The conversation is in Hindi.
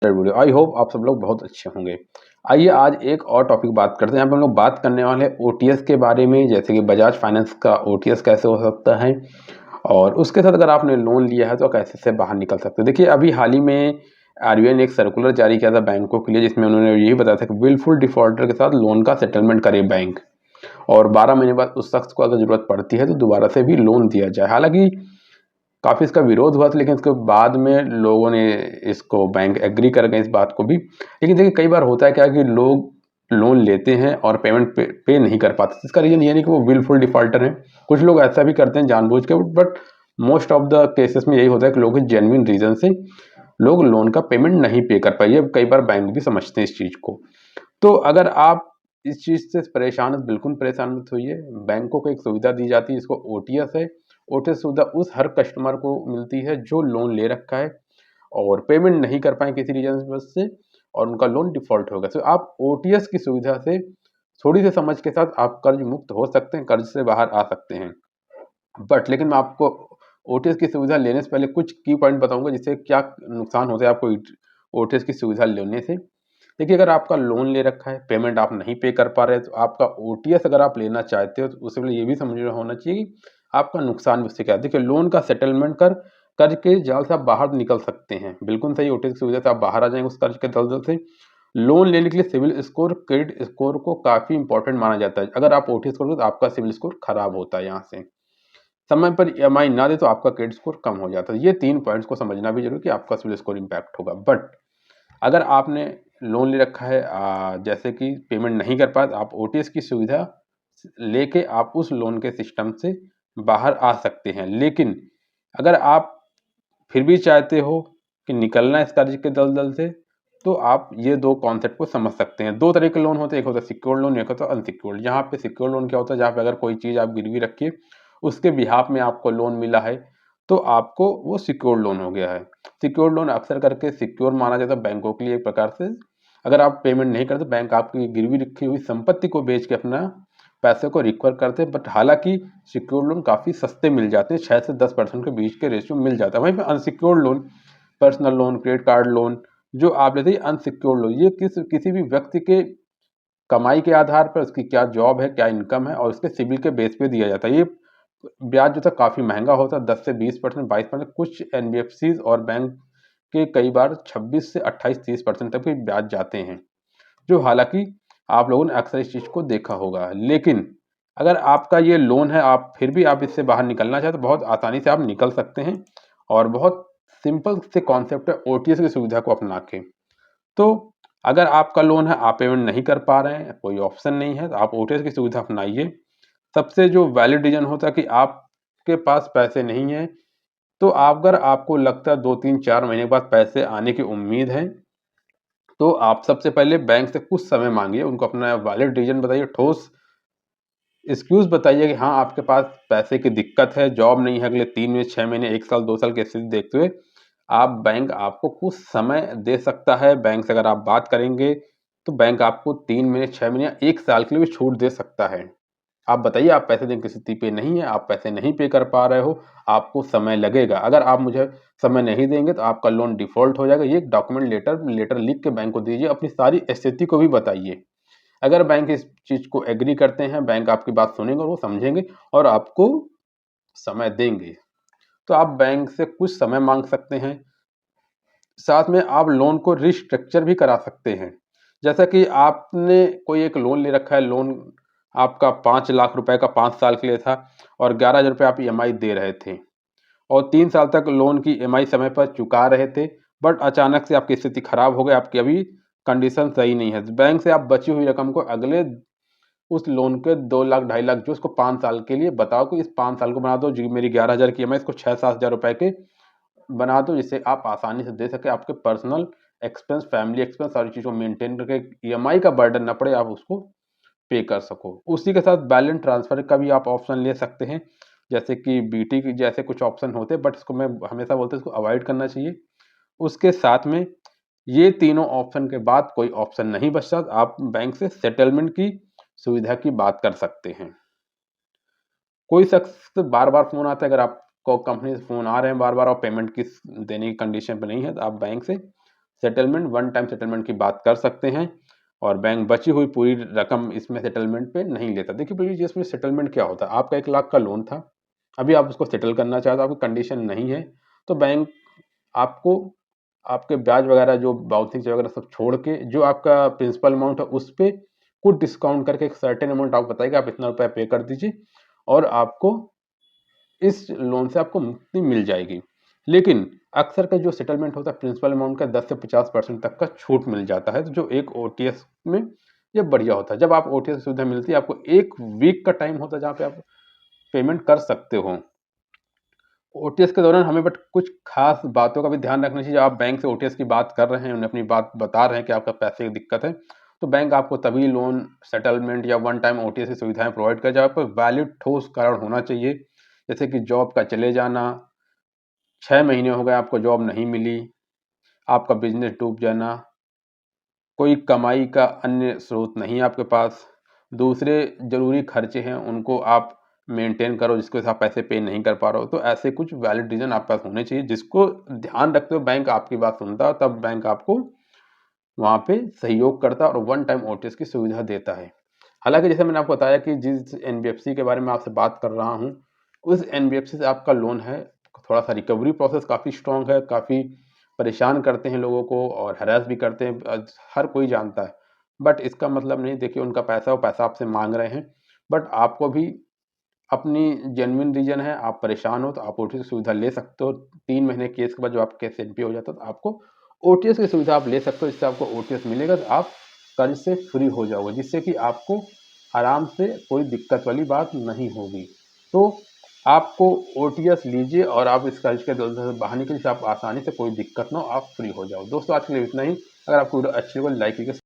वीडियो। आई होप आप सब लोग बहुत अच्छे होंगे। आइए आज एक और टॉपिक बात करते हैं। यहाँ पे हम लोग बात करने वाले हैं ओटीएस के बारे में, जैसे कि बजाज फाइनेंस का ओटीएस कैसे हो सकता है और उसके साथ अगर आपने लोन लिया है तो कैसे से बाहर निकल सकते हैं। देखिए अभी हाल ही में आरबीआई ने एक सर्कुलर जारी किया था बैंकों के लिए, जिसमें उन्होंने यही बताया था कि विलफुल डिफॉल्टर के साथ लोन का सेटलमेंट करे बैंक, और 12 महीने बाद उस शख्स को अगर जरूरत पड़ती है तो दोबारा से भी लोन दिया जाए। हालांकि काफ़ी इसका विरोध हुआ था, लेकिन इसके बाद में लोगों ने इसको बैंक एग्री कर गए इस बात को भी। लेकिन देखिए कई बार होता है क्या कि लोग लोन लेते हैं और पेमेंट पे नहीं कर पाते। इसका रीज़न ये नहीं कि वो विलफुल डिफॉल्टर हैं, कुछ लोग ऐसा भी करते हैं जानबूझ के, but most of the cases में यही होता है कि लोग जेन्युइन रीज़न से लोग लोन का पेमेंट नहीं पे कर पाए। ये कई बार बैंक भी समझते हैं इस चीज़ को। तो अगर आप इस चीज़ से परेशान हैं, बिल्कुल परेशान मत होइए। बैंकों को एक सुविधा दी जाती है, इसको ओटीएस है। ओटीएस सुविधा उस हर कस्टमर को मिलती है जो लोन ले रखा है और पेमेंट नहीं कर पाए किसी रीजन से और उनका लोन डिफॉल्ट हो गया। तो आप ओटीएस की सुविधा से थोड़ी सी समझ के साथ आप कर्ज मुक्त हो सकते हैं, कर्ज से बाहर आ सकते हैं। लेकिन मैं आपको ओटीएस की सुविधा लेने से पहले कुछ की पॉइंट बताऊंगा जिससे क्या नुकसान होते हैं आपको ओटीएस की सुविधा लेने से। देखिए अगर आपका लोन ले रखा है, पेमेंट आप नहीं पे कर पा रहे तो आपका ओटीएस अगर आप लेना चाहते हो तो उससे पहले ये भी समझना होना चाहिए कि आपका नुकसान भी उससे क्या है। देखिए लोन का सेटलमेंट कर कर्ज के जाल से आप बाहर निकल सकते हैं, बिल्कुल सही। ओटीएस की सुविधा से आप बाहर आ जाएंगे उस कर्ज के दलदल से। लोन लेने के लिए सिविल स्कोर, क्रेडिट स्कोर को काफ़ी इंपॉर्टेंट माना जाता है। अगर आप ओटीएस करोगे तो आपका सिविल स्कोर खराब होता है। यहाँ से समय पर ईएमआई ना दे तो आपका क्रेडिट स्कोर कम हो जाता है। ये 3 पॉइंट्स को समझना भी जरूरी कि आपका सिविल स्कोर इम्पैक्ट होगा। बट अगर आपने लोन ले रखा है, जैसे कि पेमेंट नहीं कर पाए, आप ओटीएस की सुविधा लेके आप उस लोन के सिस्टम से बाहर आ सकते हैं। लेकिन अगर आप फिर भी चाहते हो कि निकलना है इस कर्ज के दलदल से, तो आप ये 2 कॉन्सेप्ट को समझ सकते हैं। 2 तरह के लोन होते हैं, एक होता है सिक्योर्ड लोन, एक होता है अनसिक्योर्ड। यहाँ पे सिक्योर्ड लोन क्या होता है, जहाँ पे अगर कोई चीज़ आप गिरवी रखिए उसके बिहाफ में आपको लोन मिला है तो आपको वो सिक्योर्ड लोन हो गया है। सिक्योर्ड लोन अक्सर करके सिक्योर माना जाता है बैंकों के लिए एक प्रकार से। अगर आप पेमेंट नहीं करते, बैंक आपकी गिरवी रखी हुई संपत्ति को बेच के अपना पैसे को रिकवर करते हैं। बट हालांकि सिक्योर्ड लोन काफ़ी सस्ते मिल जाते हैं, 6 से 10% के बीच के रेशियो मिल जाता है। वहीं पे unsecured loan, personal loan, credit card loan जो आप लेते हैं, अनसिक्योर्ड लोन ये किसी भी व्यक्ति के कमाई के आधार पर, उसकी क्या जॉब है, क्या इनकम है और उसके सिबिल के बेस पे दिया जाता है। ये ब्याज जो था काफ़ी महंगा होता है, 10 से 20%, 22%। कुछ एनबीएफसीज और बैंक के कई बार 26 से 28-30% तक भी ब्याज जाते हैं, जो हालांकि आप लोगों ने अक्सर इस चीज़ को देखा होगा। लेकिन अगर आपका ये लोन है, आप फिर भी आप इससे बाहर निकलना चाहते तो बहुत आसानी से आप निकल सकते हैं और बहुत सिंपल से कॉन्सेप्ट है ओटीएस की सुविधा को अपना के। तो अगर आपका लोन है, आप पेमेंट नहीं कर पा रहे हैं, कोई ऑप्शन नहीं है, तो आप ओटीएस की सुविधा अपनाइए। सबसे जो वैलिड रीजन होता है कि आपके पास पैसे नहीं है, तो अगर आपको लगता है 2-3-4 महीने के बाद पैसे आने की उम्मीद है, तो आप सबसे पहले बैंक से कुछ समय मांगिए, उनको अपना वैलिड रीजन बताइए, ठोस एक्सक्यूज बताइए कि हाँ आपके पास पैसे की दिक्कत है, जॉब नहीं है अगले 3 महीने, 6 महीने, 1 साल, 2 साल की स्थिति देखते हुए आप बैंक आपको कुछ समय दे सकता है। बैंक से अगर आप बात करेंगे तो बैंक आपको 3 महीने, 6 महीने या 1 साल के लिए भी छूट दे सकता है। आप बताइए आप पैसे देने की स्थिति पे नहीं है, आप पैसे नहीं पे कर पा रहे हो, आपको समय लगेगा। अगर आप मुझे समय नहीं देंगे तो आपका लोन डिफ़ॉल्ट हो जाएगा। ये एक डॉक्यूमेंट लेटर लिख के बैंक को दीजिए, अपनी सारी स्थिति को भी बताइए। अगर बैंक इस चीज़ को एग्री करते हैं, बैंक आपकी बात सुनेंगे और वो समझेंगे और आपको समय देंगे। तो आप बैंक से कुछ समय माँग सकते हैं। साथ में आप लोन को रिस्ट्रक्चर भी करा सकते हैं। जैसा कि आपने कोई एक लोन ले रखा है, लोन आपका 5 लाख रुपए का 5 साल के लिए था और 11,000 रुपए आप ईएमआई दे रहे थे और 3 साल तक लोन की ईएमआई समय पर चुका रहे थे। बट अचानक से आपकी स्थिति खराब हो गई, आपकी अभी कंडीशन सही नहीं है। बैंक से आप बची हुई रकम को अगले उस लोन के 2 लाख, 2.5 लाख जो उसको 5 साल के लिए बताओ कि इस 5 साल को बना दो, जी मेरी 11,000 की ईएमआई इसको 6-7 हज़ार रुपए के बना दो, जिससे आप आसानी से दे सके। आपके पर्सनल एक्सपेंस, फैमिली एक्सपेंस सारी चीज़ों को मेंटेन करके ईएमआई का बर्डन ना पड़े, आप उसको पे कर सको। उसी के साथ बैलेंस ट्रांसफर का भी आप ऑप्शन ले सकते हैं, जैसे कि बीटी की जैसे कुछ ऑप्शन होते हैं, बट इसको मैं हमेशा बोलता हूँ इसको अवॉइड करना चाहिए। उसके साथ में ये तीनों ऑप्शन के बाद कोई ऑप्शन नहीं बचता, आप बैंक से सेटलमेंट की सुविधा की बात कर सकते हैं। कोई शख्स बार बार फोन आता है, अगर आपको कंपनी से फोन आ रहे हैं बार बार और पेमेंट की देने की कंडीशन पे नहीं है, तो आप बैंक से सेटलमेंट, वन टाइम सेटलमेंट की बात कर सकते हैं और बैंक बची हुई पूरी रकम इसमें सेटलमेंट पे नहीं लेता। देखिए प्रीवियस इसमें सेटलमेंट क्या होता है, आपका 1 लाख का लोन था, अभी आप उसको सेटल करना चाहते हो, आपकी कंडीशन नहीं है, तो बैंक आपको आपके ब्याज वगैरह जो बाउंसिंग वगैरह सब छोड़ के जो आपका प्रिंसिपल अमाउंट है उस पे कुछ डिस्काउंट करके एक सर्टेन अमाउंट आपको बताएगा, आप इतना रुपया पे कर दीजिए और आपको इस लोन से आपको मुक्ति मिल जाएगी। लेकिन अक्सर का जो सेटलमेंट होता है प्रिंसिपल अमाउंट का 10 से 50% तक का छूट मिल जाता है, तो जो एक ओटीएस में ये बढ़िया होता है। जब आप ओटीएस की सुविधा मिलती है, आपको 1 वीक का टाइम होता है जहाँ पे आप पेमेंट कर सकते हो। ओटीएस के दौरान हमें बट कुछ खास बातों का भी ध्यान रखना चाहिए। आप बैंक से ओटीएस की बात कर रहे हैं, उन्हें अपनी बात बता रहे हैं कि आपका पैसे की दिक्कत है, तो बैंक आपको तभी लोन सेटलमेंट या वन टाइम ओटीएस की सुविधाएं प्रोवाइड करे जहाँ पर वैलिड ठोस कारण होना चाहिए, जैसे कि जॉब का चले जाना, 6 महीने हो गए आपको जॉब नहीं मिली, आपका बिजनेस डूब जाना, कोई कमाई का अन्य स्रोत नहीं है आपके पास, दूसरे ज़रूरी खर्चे हैं उनको आप मेंटेन करो जिसकी वजह से आप पैसे पे नहीं कर पा रहे हो, तो ऐसे कुछ वैलिड रीज़न आपके पास होने चाहिए जिसको ध्यान रखते हुए बैंक आपकी बात सुनता है, तब बैंक आपको वहाँ पे सहयोग करता है और वन टाइम ओटीएस की सुविधा देता है। हालाँकि जैसे मैंने आपको बताया कि जिस एनबीएफसी के बारे में आपसे बात कर रहा हूँ, उस एनबीएफसी से आपका लोन है, थोड़ा-सा रिकवरी प्रोसेस काफ़ी स्ट्रॉन्ग है, काफ़ी परेशान करते हैं लोगों को और हैरेस भी करते हैं, हर कोई जानता है। बट इसका मतलब नहीं, देखिए उनका पैसा है, वो पैसा आपसे माँग रहे हैं, बट आपको भी अपनी जेन्युइन रीज़न है, आप परेशान हो तो आप ओटीएस की सुविधा ले सकते हो। 3 महीने केस के बाद जब आपका केस एनपी हो जाता है तो आपको ओटीएस की सुविधा आप ले सकते हो, जिससे आपको ओटीएस मिलेगा तो आप कर्ज से फ्री हो जाओगे, जिससे कि आपको आराम से कोई दिक्कत वाली बात नहीं होगी। तो आपको ओटीएस लीजिए और आप इस कर्ज के दलदल से बाहर निकलिए, जिससे आप आसानी से कोई दिक्कत ना हो, आप फ्री हो जाओ। दोस्तों आज के लिए इतना ही। अगर आपको वीडियो अच्छी लगे लाइक कीजिए।